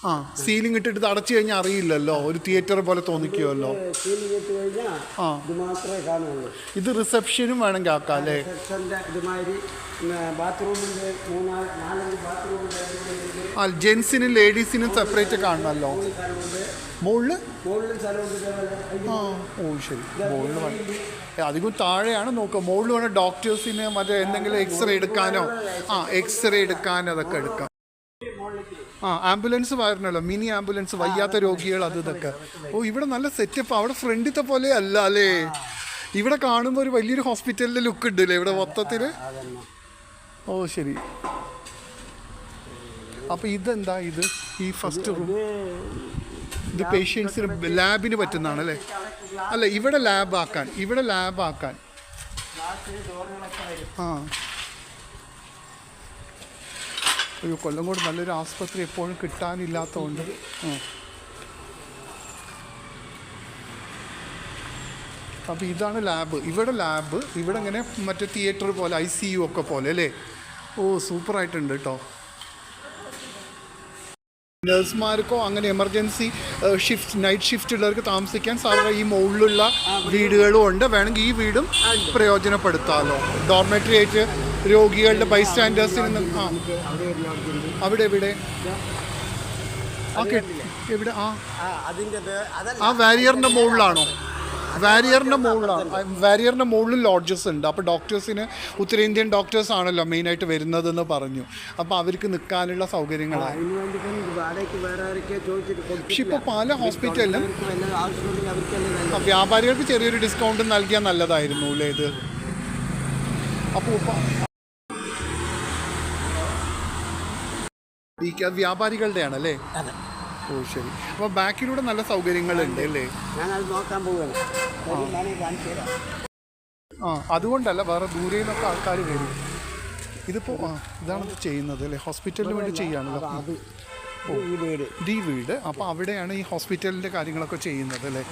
ആ സീലിംഗ് ഇട്ടിട്ട് അടച്ചു കഴിഞ്ഞാൽ അറിയില്ലല്ലോ, ഒരു തിയേറ്റർ പോലെ തോന്നിക്കുമല്ലോ. സീലിംഗ് ഇട്ട് കഴിഞ്ഞാൽ ആ ഇത് മാത്രമേ കാണുള്ളൂ. ഇത് റിസപ്ഷനും വേണമെങ്കിൽ ആക്കാം അല്ലേ? റിസപ്ഷൻ്റെ ഇതുമാതിരി ബാത്റൂമിൻ്റെ 4-5 ബാത്റൂമിൻ്റെ ആ ജെൻസിനും ലേഡീസിനും സെപ്പറേറ്റ് കാണണമല്ലോ. മുകളിൽ ആ ഓ ശരി, മുകളിൽ അധികം താഴെയാണ് നോക്കുക. മുകളിൽ വേണം ഡോക്ടേഴ്സിന് മറ്റേ എന്തെങ്കിലും എക്സ്റേ എടുക്കാനോ എക്സ്റേ എടുക്കാനോ അതൊക്കെ എടുക്കാം. ആംബുലൻസ് വരണല്ലോ, മിനി ആംബുലൻസ്, വയ്യാത്ത രോഗികൾ അത് ഇതൊക്കെ. ഓ ഇവിടെ നല്ല സെറ്റപ്പ്. അവിടെ ഫ്രണ്ടിത്തെ പോലെ അല്ല അല്ലേ? ഇവിടെ കാണുമ്പോൾ ഒരു വലിയൊരു ഹോസ്പിറ്റലിൻ്റെ ലുക്ക് ഉണ്ട് അല്ലേ ഇവിടെ മൊത്തത്തിൽ? ഓ ശരി. അപ്പോൾ ഇതെന്താ ഇത്? ഈ ഫസ്റ്റ് റൂം ഇത് പേഷ്യൻസിന് ലാബിന് പറ്റുന്നതാണ് അല്ലേ? അല്ല ഇവിടെ ലാബാക്കാൻ ഒരു കൊല്ലംകോട് നല്ലൊരു ആസ്പത്രി എപ്പോഴും കിട്ടാനില്ലാത്തതുകൊണ്ട്. അപ്പോൾ ഇതാണ് ലാബ്. ഇവിടെ ഇങ്ങനെ മറ്റേ തിയേറ്റർ പോലെ ICU ഒക്കെ പോലെ അല്ലേ? ഓ സൂപ്പറായിട്ടുണ്ട് കേട്ടോ. നഴ്സുമാർക്കോ അങ്ങനെ എമർജൻസി നൈറ്റ് ഷിഫ്റ്റ് ഉള്ളവർക്ക് താമസിക്കാൻ സാറിന് ഈ മുകളിലുള്ള വീടുകളും ഉണ്ട്. വേണമെങ്കിൽ ഈ വീടും പ്രയോജനപ്പെടുത്താമല്ലോ. ഡോർമെറ്ററി ആയിട്ട് രോഗികളുടെ ബൈസ്റ്റാൻഡേഴ്സിന്. അവിടെ എവിടെ എവിടെ വാരിയറിൻ്റെ മുകളിലാണോ? വാരിയറിൻ്റെ മുകളിൽ ലോഡ്ജസ് ഉണ്ട്. അപ്പോൾ ഡോക്ടേഴ്സിന് ഉത്തരേന്ത്യൻ ഡോക്ടേഴ്സ് ആണല്ലോ മെയിനായിട്ട് വരുന്നതെന്ന് പറഞ്ഞു. അപ്പോൾ അവർക്ക് നിൽക്കാനുള്ള സൗകര്യങ്ങളാണ്. പക്ഷെ ഇപ്പോൾ പല ഹോസ്പിറ്റലിലും വ്യാപാരികൾക്ക് ചെറിയൊരു ഡിസ്കൗണ്ട് നൽകിയാൽ നല്ലതായിരുന്നു അല്ലേ ഇത്? അപ്പോൾ ഈ വ്യാപാരികളുടെ ആണല്ലേ? ഓ ശരി. അപ്പോൾ ബാക്കിലൂടെ നല്ല സൗകര്യങ്ങളുണ്ട് അല്ലേ? ഞാനത് നോക്കാൻ പോവുകയാണ്. അതുകൊണ്ടല്ല, വേറെ ദൂരെ നിന്നൊക്കെ ആൾക്കാർ വരും. ഇതിപ്പോൾ ഇതാണ് ചെയ്യുന്നത് അല്ലേ? ഹോസ്പിറ്റലിന് വേണ്ടി ചെയ്യാണല്ലോ. ഈ വീട് അപ്പോൾ അവിടെയാണ് ഈ ഹോസ്പിറ്റലിൻ്റെ കാര്യങ്ങളൊക്കെ ചെയ്യുന്നത് അല്ലേ?